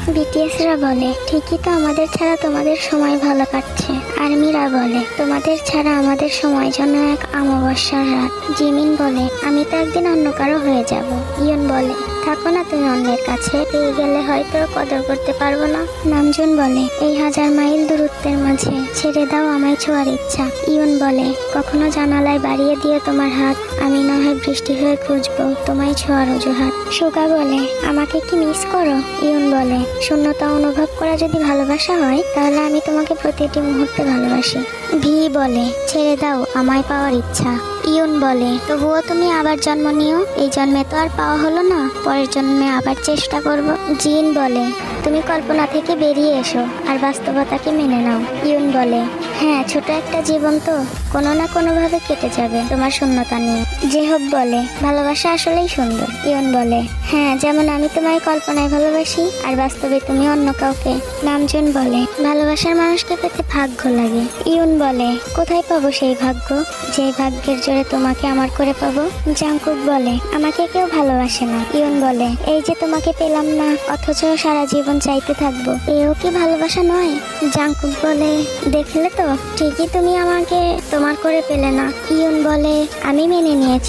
বিটিএসরা বলে, ঠিকই তো, আমাদের ছাড়া তোমাদের সময় ভালো কাটছে। আর্মিরা বলে, তোমাদের ছাড়া আমাদের সময় যেন এক অমাবস্যার রাত। জিমিন বলে, আমি তো একদিন অন্য কারো হয়ে যাব। ইয়ন বলে, থাকো না তুমি অন্যের কাছে, পেয়ে গেলে হয়তো কদর করতে পারবো না। নামজুন বলে, এই 1000 মাইল দূরত্বের মাঝে ছেড়ে দাও আমায় ছোঁয়ার ইচ্ছা। ইয়ন বলে, কখনো জানালায় বাড়িয়ে দিয়ে তোমার হাত, আমি না হয় বৃষ্টি হয়ে খুঁজবো তোমায় ছোঁয়ার অজুহাত। সুগা বলে, আমাকে কি মিস করো? ইয়ন বলে, শূন্যতা অনুভব করা যদি ভালোবাসা হয়, তাহলে আমি তোমাকে প্রতিটি মুহূর্তে ভালোবাসি। ভি বলে, ছেড়ে দাও আমায় পাওয়ার ইচ্ছা। ইয়ন বলে, তবুও তুমি আবার জন্ম নিও, এই জন্মে তো আর পাওয়া হলো না, পরের জন্মে আবার চেষ্টা করব। জিন বলে, তুমি কল্পনা থেকে বেরিয়ে এসো আর বাস্তবতাকে মেনে নাও। ইয়ন বলে, হ্যাঁ, ছোট একটা জীবন তো, কোনো না কোনোভাবে কেটে যাবে তোমার শূন্যতা নিয়ে। জেহব বলে, ভালোবাসা আসলেই সুন্দর। ইয়ন বলে, হ্যাঁ, যেমন আমি তোমায় কল্পনায় ভালোবাসি আর বাস্তবে তুমি অন্য কাউকে। নামজুন বলে, ভালোবাসার মানুষকে পেতে ভাগ্য লাগে। ইয়ন বলে, কোথায় পাবো সেই ভাগ্য, যে ভাগ্যের জোরে তোমাকে আমার করে পাবো? জাংকুক বলে, আমাকে কেউ ভালোবাসে না। ইয়ন বলে, এই যে তোমাকে পেলাম না, অথচ সারা জীবন চাইতে থাকবো, এও কি ভালোবাসা নয়? জাংকুক বলে, দেখলে তো, ঠিকই তুমি আমাকে তোমার করে পেলে না। ইয়ন বলে, আমি মেনে নিয়েছি